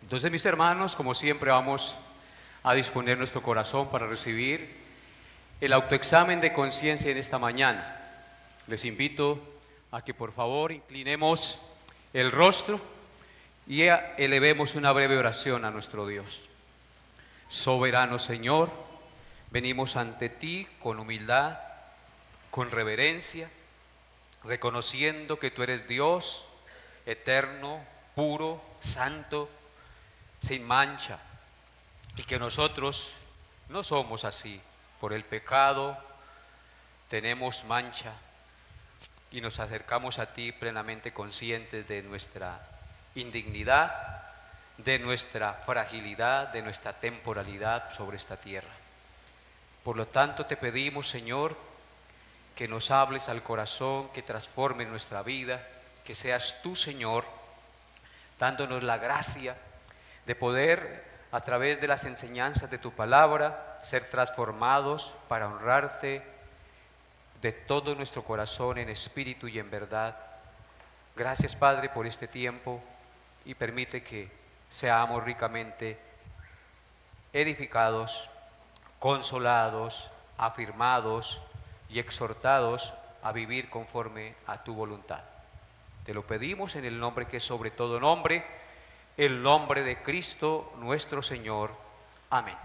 Entonces, mis hermanos, como siempre, vamos a disponer nuestro corazón para recibir el autoexamen de conciencia en esta mañana. Les invito a que por favor inclinemos el rostro y elevemos una breve oración a nuestro Dios. Soberano Señor, venimos ante ti con humildad, con reverencia, reconociendo que tú eres Dios eterno, puro, santo, sin mancha, y que nosotros no somos así. Por el pecado tenemos mancha y nos acercamos a ti plenamente conscientes de nuestra indignidad, de nuestra fragilidad, de nuestra temporalidad sobre esta tierra. Por lo tanto, te pedimos, Señor, que nos hables al corazón, que transforme nuestra vida, que seas tú, Señor, dándonos la gracia de poder, a través de las enseñanzas de tu palabra, ser transformados para honrarte de todo nuestro corazón, en espíritu y en verdad. Gracias, Padre, por este tiempo, y permite que seamos ricamente edificados, consolados, afirmados y exhortados a vivir conforme a tu voluntad. Te lo pedimos en el nombre que es sobre todo nombre, el nombre de Cristo nuestro Señor. Amén.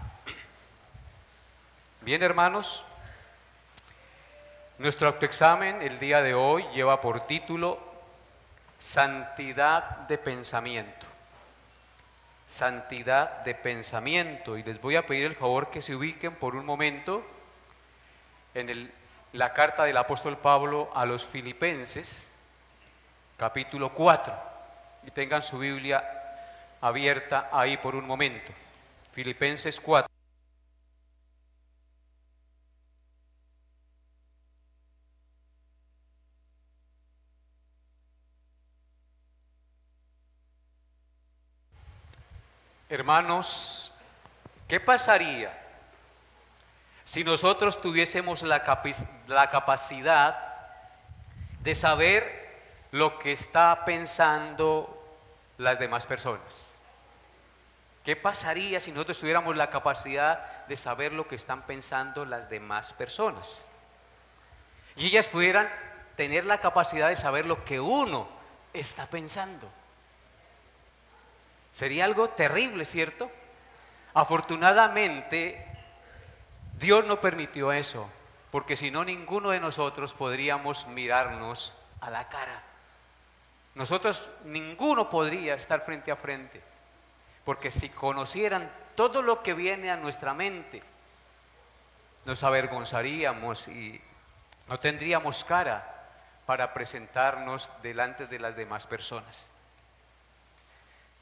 Bien, hermanos, nuestro autoexamen el día de hoy lleva por título Santidad de pensamiento. Santidad de pensamiento. Y les voy a pedir el favor que se ubiquen por un momento en la carta del apóstol Pablo a los Filipenses, capítulo 4, y tengan su Biblia abierta ahí por un momento. Filipenses 4. Hermanos, ¿qué pasaría si nosotros tuviésemos la capacidad de saber lo que está pensando las demás personas? ¿Qué pasaría si nosotros tuviéramos la capacidad de saber lo que están pensando las demás personas? Y ellas pudieran tener la capacidad de saber lo que uno está pensando. Sería algo terrible, ¿cierto? Afortunadamente, Dios no permitió eso, porque si no, ninguno de nosotros podríamos mirarnos a la cara. Nosotros, ninguno podría estar frente a frente, porque si conocieran todo lo que viene a nuestra mente, nos avergonzaríamos y no tendríamos cara para presentarnos delante de las demás personas.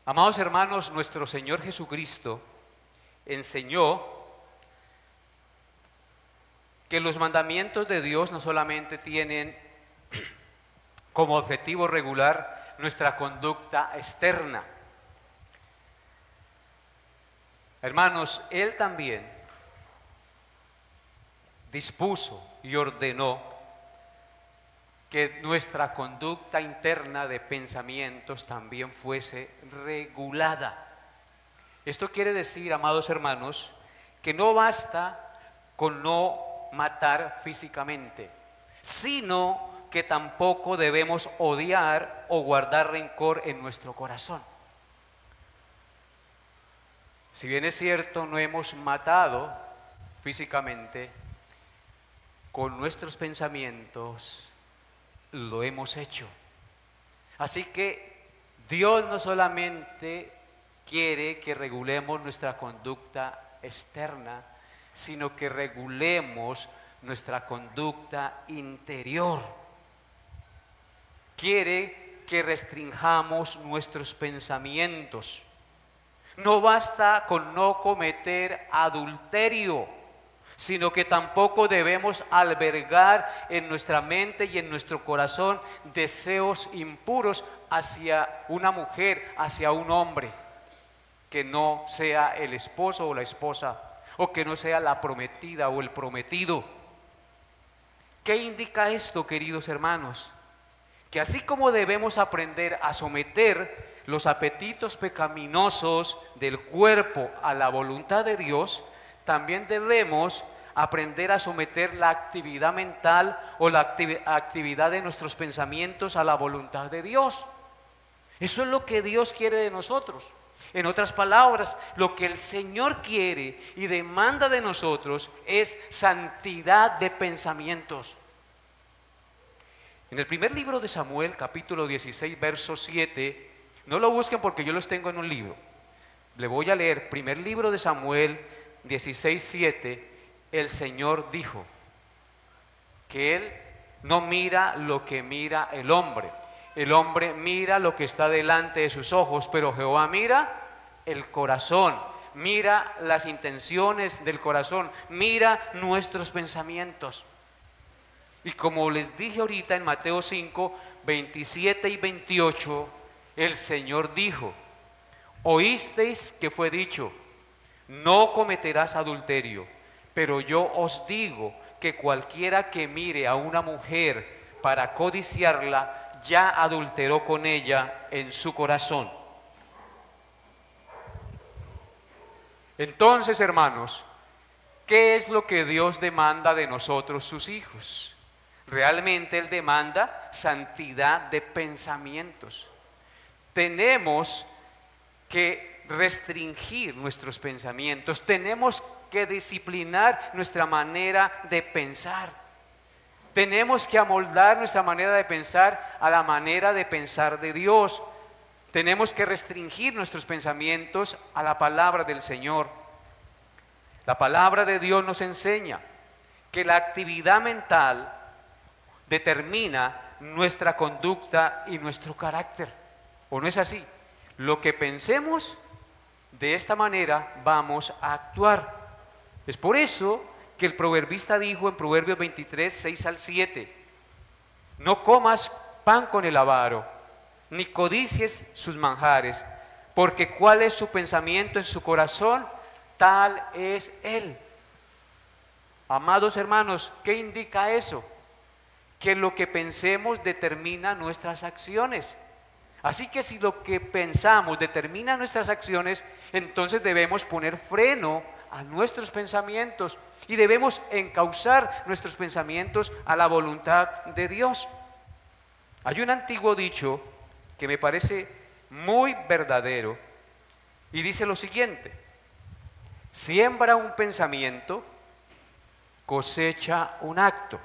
Amados hermanos, nuestro Señor Jesucristo enseñó que los mandamientos de Dios no solamente tienen como objetivo regular nuestra conducta externa. Hermanos, Él también dispuso y ordenó que nuestra conducta interna de pensamientos también fuese regulada. Esto quiere decir, amados hermanos, que no basta con no matar físicamente, sino que tampoco debemos odiar o guardar rencor en nuestro corazón. Si bien es cierto, no hemos matado físicamente, con nuestros pensamientos lo hemos hecho. Así que Dios no solamente quiere que regulemos nuestra conducta externa, sino que regulemos nuestra conducta interior. Quiere que restringamos nuestros pensamientos. No basta con no cometer adulterio, sino que tampoco debemos albergar en nuestra mente y en nuestro corazón deseos impuros hacia una mujer, hacia un hombre, que no sea el esposo o la esposa, o que no sea la prometida o el prometido. ¿Qué indica esto, queridos hermanos? Que así como debemos aprender a someter los apetitos pecaminosos del cuerpo a la voluntad de Dios, también debemos aprender a someter la actividad mental o la actividad de nuestros pensamientos a la voluntad de Dios. Eso es lo que Dios quiere de nosotros. En otras palabras, lo que el Señor quiere y demanda de nosotros es santidad de pensamientos. En el primer libro de Samuel, capítulo 16, verso 7, no lo busquen porque yo los tengo en un libro. Le voy a leer, primer libro de Samuel 16, 7, el Señor dijo que Él no mira lo que mira el hombre. El hombre mira lo que está delante de sus ojos, pero Jehová mira el corazón, mira las intenciones del corazón, mira nuestros pensamientos. Y como les dije ahorita en Mateo 5, 27 y 28, el Señor dijo: oísteis que fue dicho, no cometerás adulterio, pero yo os digo que cualquiera que mire a una mujer para codiciarla, ya adulteró con ella en su corazón. Entonces, hermanos, ¿qué es lo que Dios demanda de nosotros, sus hijos? Realmente Él demanda santidad de pensamientos. Tenemos que restringir nuestros pensamientos, tenemos que disciplinar nuestra manera de pensar. Tenemos que amoldar nuestra manera de pensar a la manera de pensar de Dios. Tenemos que restringir nuestros pensamientos a la palabra del Señor. La palabra de Dios nos enseña que la actividad mental determina nuestra conducta y nuestro carácter. ¿O no es así? Lo que pensemos, de esta manera vamos a actuar. Es por eso que el proverbista dijo en Proverbios 23, 6 al 7, no comas pan con el avaro, ni codicies sus manjares, porque cuál es su pensamiento en su corazón, tal es él. Amados hermanos, ¿qué indica eso? Que lo que pensemos determina nuestras acciones. Así que si lo que pensamos determina nuestras acciones, entonces debemos poner freno a nuestros pensamientos y debemos encauzar nuestros pensamientos a la voluntad de Dios. Hay un antiguo dicho que me parece muy verdadero y dice lo siguiente: siembra un pensamiento, cosecha un acto.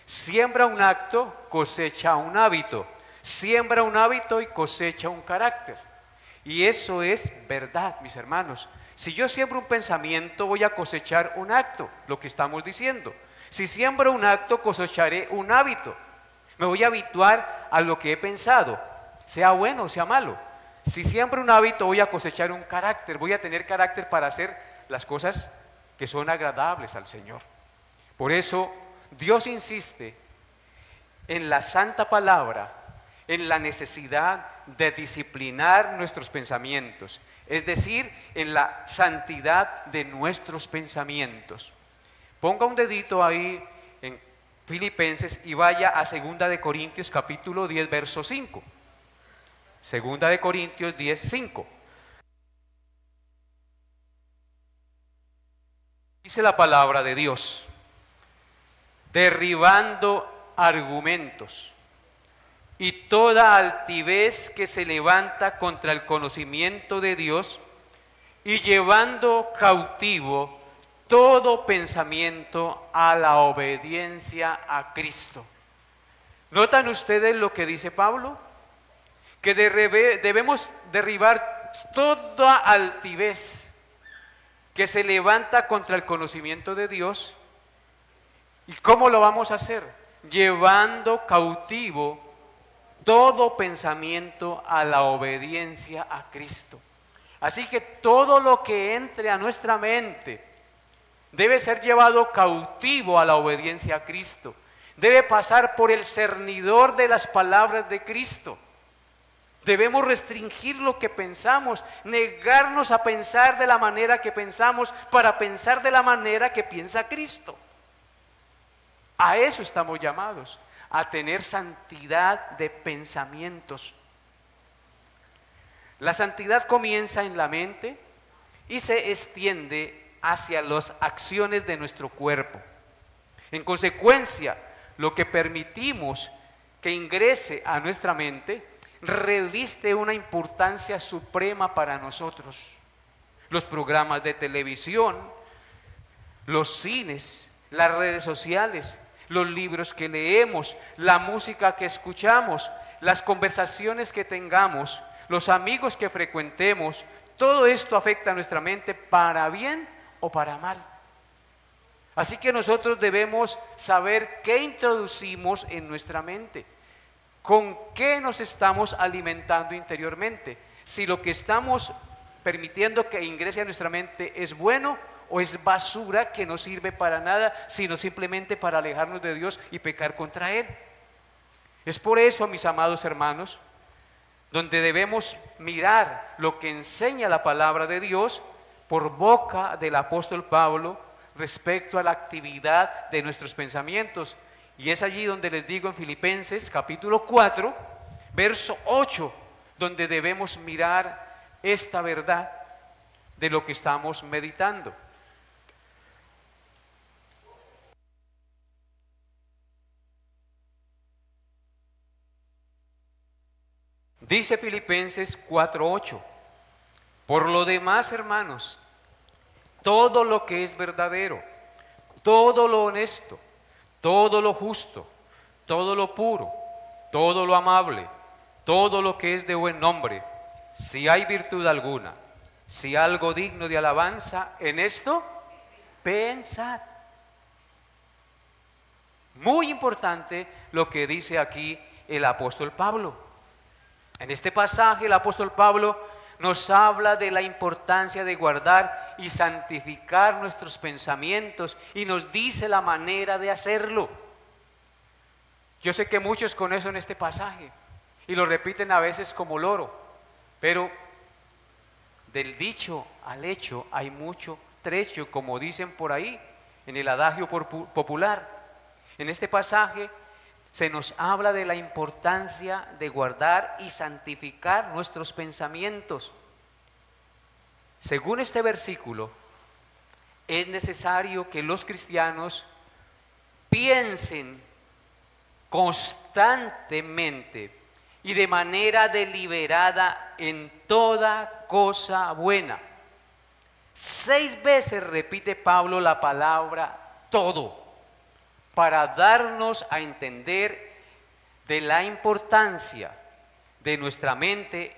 Siembra un acto, cosecha un hábito. Siembra un hábito y cosecha un carácter. Y eso es verdad, mis hermanos. Si yo siembro un pensamiento, voy a cosechar un acto, lo que estamos diciendo. Si siembro un acto, cosecharé un hábito. Me voy a habituar a lo que he pensado, sea bueno o sea malo. Si siembro un hábito, voy a cosechar un carácter. Voy a tener carácter para hacer las cosas que son agradables al Señor. Por eso, Dios insiste en la santa palabra, en la necesidad de disciplinar nuestros pensamientos, es decir, en la santidad de nuestros pensamientos. Ponga un dedito ahí en Filipenses y vaya a 2 de Corintios capítulo 10, verso 5. 2 de Corintios 10, 5. Dice la palabra de Dios: derribando argumentos y toda altivez que se levanta contra el conocimiento de Dios, y llevando cautivo todo pensamiento a la obediencia a Cristo. ¿Notan ustedes lo que dice Pablo? Que debemos derribar toda altivez que se levanta contra el conocimiento de Dios. ¿Y cómo lo vamos a hacer? Llevando cautivo todo pensamiento a la obediencia a Cristo. Así que todo lo que entre a nuestra mente debe ser llevado cautivo a la obediencia a Cristo. Debe pasar por el cernidor de las palabras de Cristo. Debemos restringir lo que pensamos, negarnos a pensar de la manera que pensamos para pensar de la manera que piensa Cristo. A eso estamos llamados, a tener santidad de pensamientos. La santidad comienza en la mente y se extiende hacia las acciones de nuestro cuerpo. En consecuencia, lo que permitimos que ingrese a nuestra mente reviste una importancia suprema para nosotros. Los programas de televisión, los cines, las redes sociales, los libros que leemos, la música que escuchamos, las conversaciones que tengamos, los amigos que frecuentemos, todo esto afecta a nuestra mente para bien o para mal. Así que nosotros debemos saber qué introducimos en nuestra mente, con qué nos estamos alimentando interiormente, si lo que estamos permitiendo que ingrese a nuestra mente es bueno o es basura que no sirve para nada, sino simplemente para alejarnos de Dios y pecar contra Él. Es por eso, mis amados hermanos, donde debemos mirar lo que enseña la palabra de Dios por boca del apóstol Pablo respecto a la actividad de nuestros pensamientos. Y es allí donde les digo en Filipenses capítulo 4, verso 8, donde debemos mirar esta verdad de lo que estamos meditando. Dice Filipenses 4:8, por lo demás, hermanos, todo lo que es verdadero, todo lo honesto, todo lo justo, todo lo puro, todo lo amable, todo lo que es de buen nombre, si hay virtud alguna, si algo digno de alabanza, en esto pensad. Muy importante lo que dice aquí el apóstol Pablo. En este pasaje el apóstol Pablo nos habla de la importancia de guardar y santificar nuestros pensamientos y nos dice la manera de hacerlo. Yo sé que muchos conocen este pasaje y lo repiten a veces como loro, pero del dicho al hecho hay mucho trecho, como dicen por ahí en el adagio popular. En este pasaje se nos habla de la importancia de guardar y santificar nuestros pensamientos. Según este versículo, es necesario que los cristianos piensen constantemente y de manera deliberada en toda cosa buena. 6 veces repite Pablo la palabra todo, para darnos a entender de la importancia de nuestra mente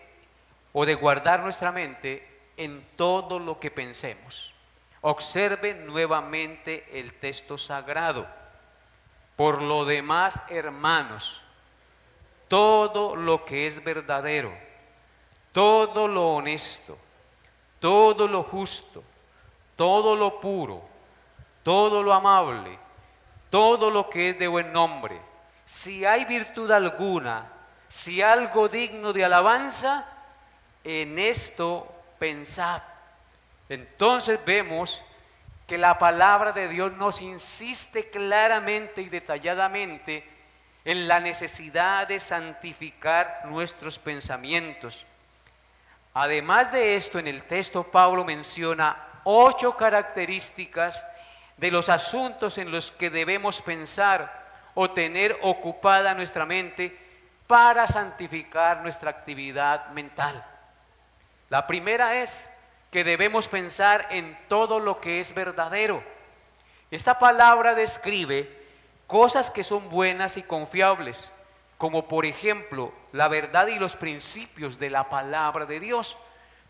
o de guardar nuestra mente en todo lo que pensemos. Observe nuevamente el texto sagrado. Por lo demás, hermanos, todo lo que es verdadero, todo lo honesto, todo lo justo, todo lo puro, todo lo amable, todo lo que es de buen nombre, si hay virtud alguna, si algo digno de alabanza, en esto pensad. Entonces vemos que la palabra de Dios nos insiste claramente y detalladamente en la necesidad de santificar nuestros pensamientos. Además de esto, en el texto Pablo menciona 8 características de los asuntos en los que debemos pensar o tener ocupada nuestra mente para santificar nuestra actividad mental. La primera es que debemos pensar en todo lo que es verdadero. Esta palabra describe cosas que son buenas y confiables, como por ejemplo la verdad y los principios de la palabra de Dios.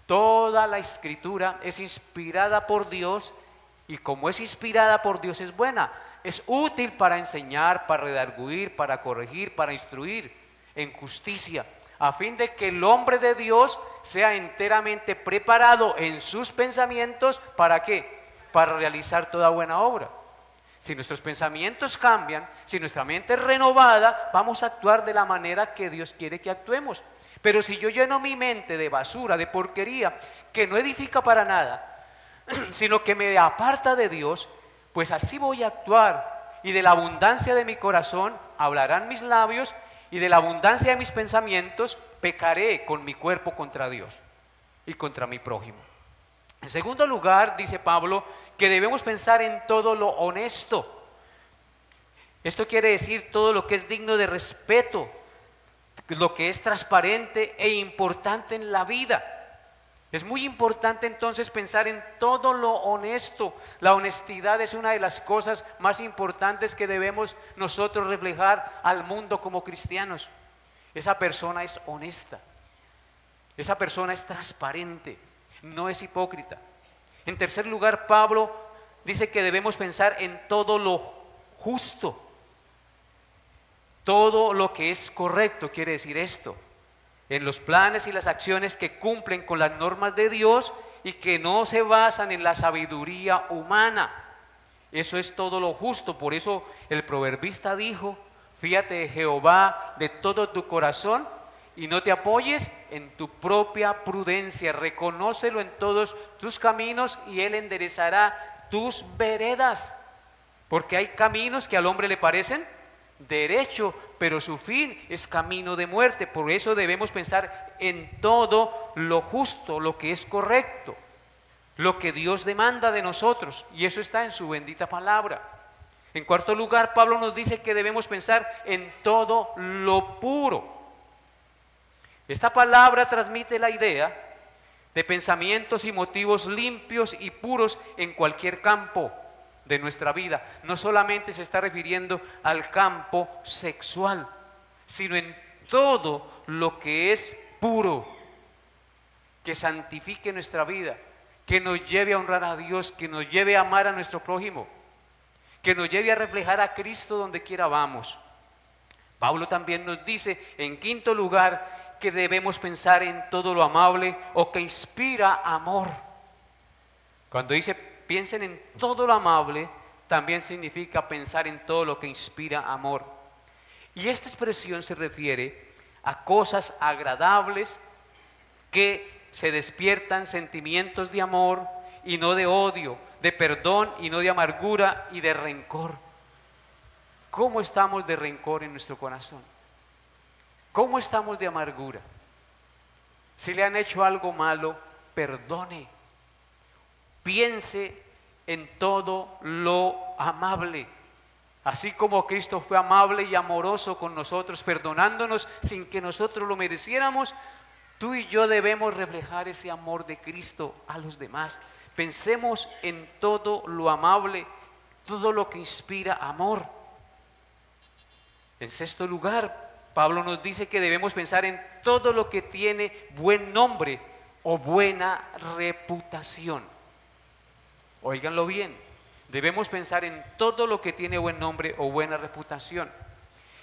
Toda la escritura es inspirada por Dios y como es inspirada por Dios es buena, es útil para enseñar, para redarguir, para corregir, para instruir en justicia, a fin de que el hombre de Dios sea enteramente preparado en sus pensamientos. ¿Para qué? Para realizar toda buena obra. Si nuestros pensamientos cambian, si nuestra mente es renovada, vamos a actuar de la manera que Dios quiere que actuemos. Pero si yo lleno mi mente de basura, de porquería, que no edifica para nada, sino que me aparta de Dios, pues así voy a actuar, y de la abundancia de mi corazón hablarán mis labios, y de la abundancia de mis pensamientos pecaré con mi cuerpo contra Dios. y contra mi prójimo. En segundo lugar, dice Pablo, que debemos pensar en todo lo honesto. Esto quiere decir todo lo que es digno de respeto, lo que es transparente e importante en la vida. Es muy importante entonces pensar en todo lo honesto. La honestidad es una de las cosas más importantes que debemos nosotros reflejar al mundo como cristianos. Esa persona es honesta, esa persona es transparente, no es hipócrita. En tercer lugar, Pablo dice que debemos pensar en todo lo justo, todo lo que es correcto. Quiere decir esto: en los planes y las acciones que cumplen con las normas de Dios y que no se basan en la sabiduría humana. Eso es todo lo justo. Por eso el proverbista dijo: fíate de Jehová de todo tu corazón y no te apoyes en tu propia prudencia. Reconócelo en todos tus caminos y Él enderezará tus veredas. Porque hay caminos que al hombre le parecen derecho, pero su fin es camino de muerte. Por eso debemos pensar en todo lo justo, lo que es correcto, lo que Dios demanda de nosotros, y eso está en su bendita palabra. En cuarto lugar, Pablo nos dice que debemos pensar en todo lo puro. Esta palabra transmite la idea de pensamientos y motivos limpios y puros en cualquier campo de nuestra vida. No solamente se está refiriendo al campo sexual, sino en todo lo que es puro, que santifique nuestra vida, que nos lleve a honrar a Dios, que nos lleve a amar a nuestro prójimo, que nos lleve a reflejar a Cristo donde quiera vamos. Pablo también nos dice, en quinto lugar, que debemos pensar en todo lo amable o que inspira amor. Cuando dice piensen en todo lo amable, también significa pensar en todo lo que inspira amor. Y esta expresión se refiere a cosas agradables que se despiertan sentimientos de amor y no de odio, de perdón y no de amargura y de rencor. ¿Cómo estamos de rencor en nuestro corazón? ¿Cómo estamos de amargura? Si le han hecho algo malo, perdone. Piense en todo lo amable. Así como Cristo fue amable y amoroso con nosotros, perdonándonos sin que nosotros lo mereciéramos, tú y yo debemos reflejar ese amor de Cristo a los demás. Pensemos en todo lo amable, todo lo que inspira amor. En sexto lugar, Pablo nos dice que debemos pensar en todo lo que tiene buen nombre o buena reputación. Óiganlo bien, debemos pensar en todo lo que tiene buen nombre o buena reputación.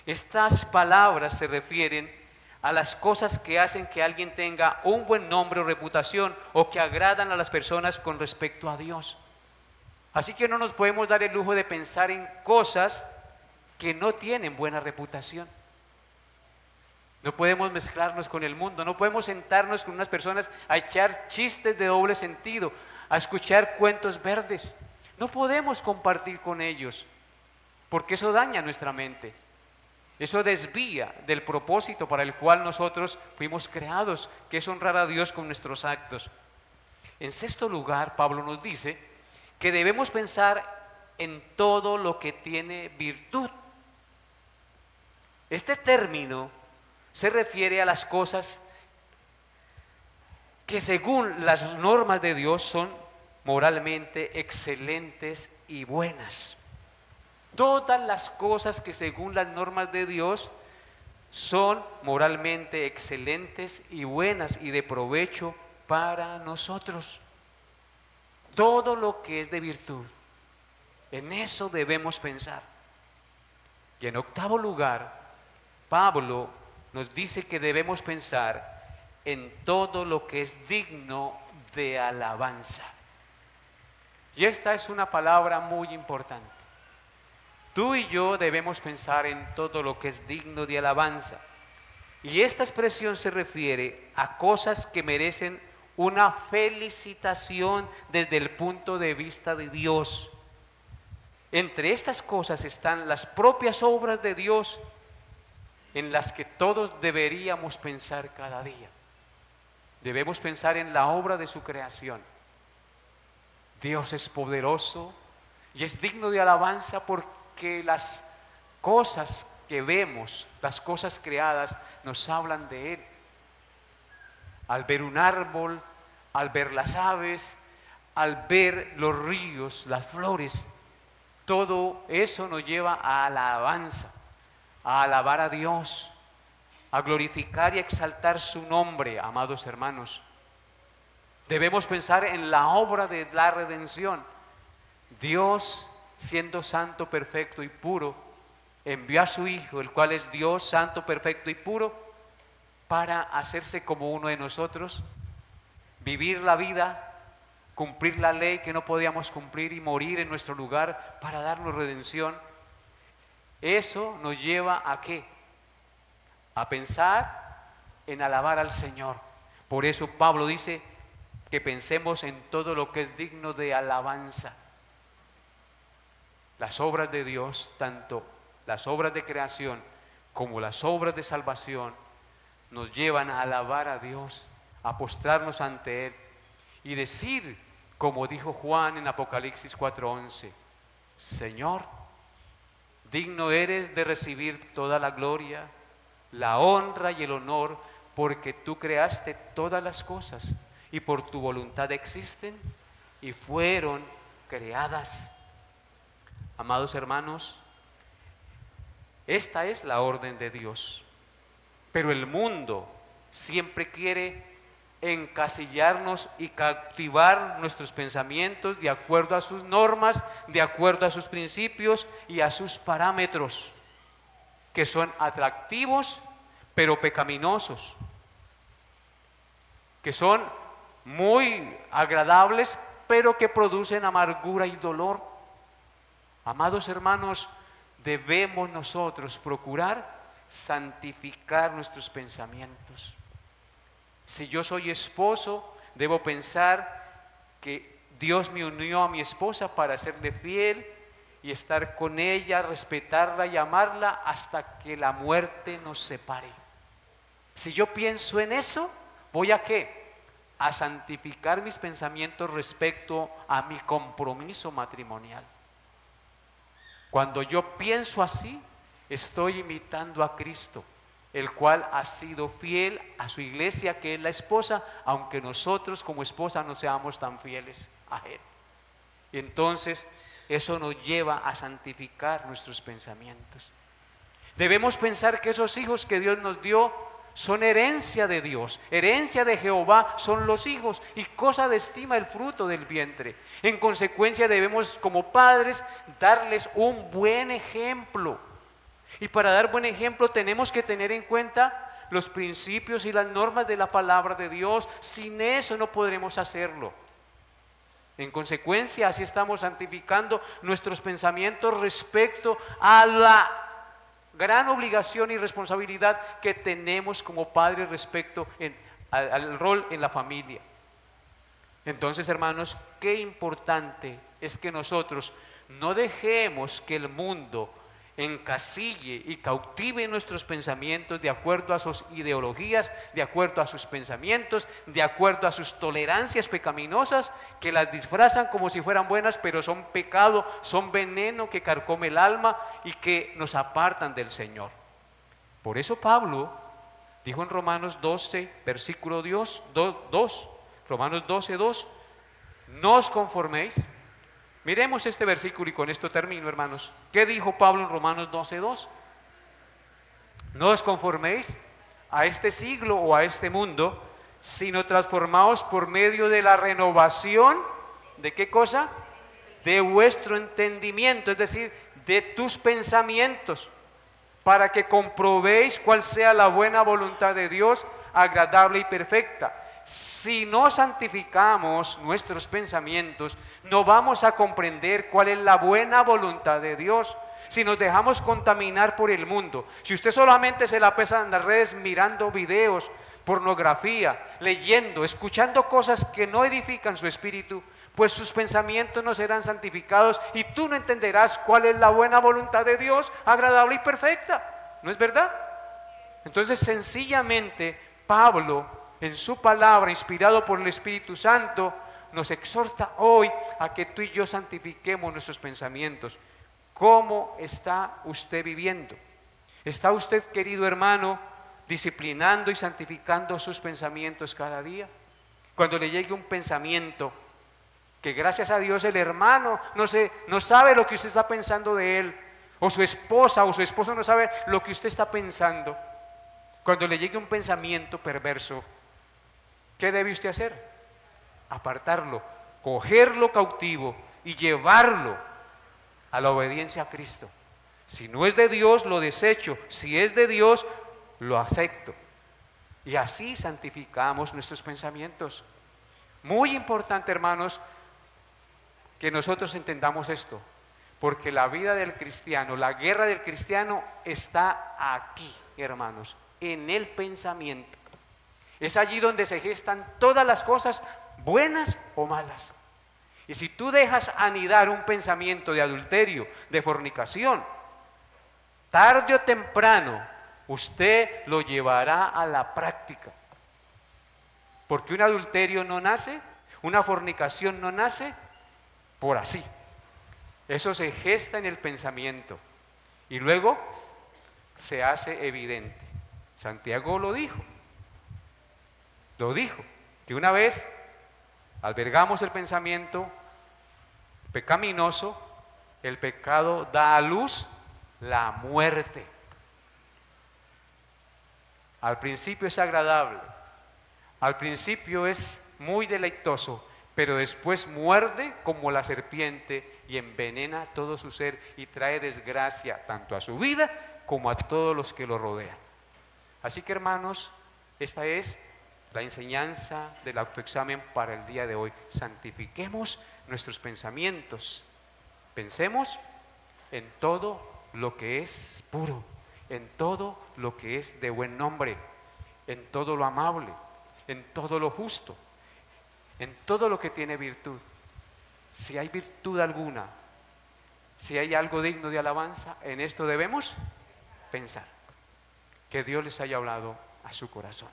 Estas palabras se refieren a las cosas que hacen que alguien tenga un buen nombre o reputación o que agradan a las personas con respecto a Dios. Así que no nos podemos dar el lujo de pensar en cosas que no tienen buena reputación. No podemos mezclarnos con el mundo, no podemos sentarnos con unas personas a echar chistes de doble sentido, a escuchar cuentos verdes. No podemos compartir con ellos, porque eso daña nuestra mente. Eso desvía del propósito para el cual nosotros fuimos creados, que es honrar a Dios con nuestros actos. En sexto lugar, Pablo nos dice que debemos pensar en todo lo que tiene virtud. Este término se refiere a las cosas que según las normas de Dios son moralmente excelentes y buenas. Todas las cosas que según las normas de Dios son moralmente excelentes y buenas y de provecho para nosotros. Todo lo que es de virtud, en eso debemos pensar. Y en octavo lugar, Pablo nos dice que debemos pensar en todo lo que es digno de alabanza. Y esta es una palabra muy importante. Tú y yo debemos pensar en todo lo que es digno de alabanza. Y esta expresión se refiere a cosas que merecen una felicitación desde el punto de vista de Dios. Entre estas cosas están las propias obras de Dios, en las que todos deberíamos pensar cada día. Debemos pensar en la obra de su creación. Dios es poderoso y es digno de alabanza porque las cosas que vemos, las cosas creadas, nos hablan de Él. Al ver un árbol, al ver las aves, al ver los ríos, las flores, todo eso nos lleva a la alabanza, a alabar a Dios, a glorificar y exaltar su nombre, amados hermanos. Debemos pensar en la obra de la redención. Dios, siendo santo, perfecto y puro, envió a su Hijo, el cual es Dios, santo, perfecto y puro, para hacerse como uno de nosotros, vivir la vida, cumplir la ley que no podíamos cumplir y morir en nuestro lugar para darnos redención. Eso nos lleva ¿a qué? A pensar en alabar al Señor. Por eso Pablo dice que pensemos en todo lo que es digno de alabanza. Las obras de Dios, tanto las obras de creación como las obras de salvación, nos llevan a alabar a Dios, a postrarnos ante Él y decir, como dijo Juan en Apocalipsis 4:11, Señor, digno eres de recibir toda la gloria, la honra y el honor, porque tú creaste todas las cosas y por tu voluntad existen y fueron creadas. Amados hermanos, esta es la orden de Dios, pero el mundo siempre quiere encasillarnos y cautivar nuestros pensamientos de acuerdo a sus normas, de acuerdo a sus principios y a sus parámetros, que son atractivos pero pecaminosos, que son muy agradables pero que producen amargura y dolor. Amados hermanos, debemos nosotros procurar santificar nuestros pensamientos. Si yo soy esposo, debo pensar que Dios me unió a mi esposa para serle fiel y estar con ella, respetarla y amarla hasta que la muerte nos separe. Si yo pienso en eso, ¿voy a qué? A santificar mis pensamientos respecto a mi compromiso matrimonial. Cuando yo pienso así, estoy imitando a Cristo, el cual ha sido fiel a su iglesia, que es la esposa, aunque nosotros como esposa no seamos tan fieles a Él. Y entonces eso nos lleva a santificar nuestros pensamientos. Debemos pensar que esos hijos que Dios nos dio son herencia de Dios, herencia de Jehová son los hijos y cosa de estima el fruto del vientre. En consecuencia debemos como padres darles un buen ejemplo. Y para dar buen ejemplo tenemos que tener en cuenta los principios y las normas de la palabra de Dios. Sin eso no podremos hacerlo. En consecuencia, así estamos santificando nuestros pensamientos respecto a la gran obligación y responsabilidad que tenemos como padres respecto al rol en la familia. Entonces, hermanos, qué importante es que nosotros no dejemos que el mundo encasille y cautive nuestros pensamientos de acuerdo a sus ideologías, de acuerdo a sus pensamientos, de acuerdo a sus tolerancias pecaminosas, que las disfrazan como si fueran buenas, pero son pecado, son veneno que carcome el alma y que nos apartan del Señor. Por eso Pablo dijo en Romanos 12, versículo 2, Romanos 12, 2, no os conforméis. Miremos este versículo y con esto termino, hermanos. ¿Qué dijo Pablo en Romanos 12:2? No os conforméis a este siglo o a este mundo, sino transformaos por medio de la renovación, ¿de qué cosa? De vuestro entendimiento, es decir, de tus pensamientos, para que comprobéis cuál sea la buena voluntad de Dios, agradable y perfecta. Si no santificamos nuestros pensamientos, no vamos a comprender cuál es la buena voluntad de Dios. Si nos dejamos contaminar por el mundo, si usted solamente se la pasa en las redes mirando videos, pornografía, leyendo, escuchando cosas que no edifican su espíritu, pues sus pensamientos no serán santificados y tú no entenderás cuál es la buena voluntad de Dios, agradable y perfecta. ¿No es verdad? Entonces, sencillamente, Pablo en su palabra, inspirado por el Espíritu Santo, nos exhorta hoy a que tú y yo santifiquemos nuestros pensamientos. ¿Cómo está usted viviendo? ¿Está usted, querido hermano, disciplinando y santificando sus pensamientos cada día? Cuando le llegue un pensamiento que gracias a Dios el hermano no sabe lo que usted está pensando de él, o su esposa o su esposo no sabe lo que usted está pensando. Cuando le llegue un pensamiento perverso, ¿qué debe usted hacer? Apartarlo, cogerlo cautivo y llevarlo a la obediencia a Cristo. Si no es de Dios, lo desecho. Si es de Dios, lo acepto. Y así santificamos nuestros pensamientos. Muy importante, hermanos, que nosotros entendamos esto, porque la vida del cristiano, la guerra del cristiano está aquí, hermanos, en el pensamiento. Es allí donde se gestan todas las cosas buenas o malas. Y si tú dejas anidar un pensamiento de adulterio, de fornicación, tarde o temprano usted lo llevará a la práctica. Porque un adulterio no nace, una fornicación no nace por así. Eso se gesta en el pensamiento y luego se hace evidente. Santiago lo dijo, que una vez albergamos el pensamiento pecaminoso, el pecado da a luz la muerte. Al principio es agradable, al principio es muy deleitoso, pero después muerde como la serpiente y envenena todo su ser y trae desgracia tanto a su vida como a todos los que lo rodean. Así que, hermanos, esta es la enseñanza del autoexamen para el día de hoy. Santifiquemos nuestros pensamientos. Pensemos en todo lo que es puro, en todo lo que es de buen nombre, en todo lo amable, en todo lo justo, en todo lo que tiene virtud. Si hay virtud alguna, si hay algo digno de alabanza, en esto debemos pensar. Que Dios les haya hablado a su corazón.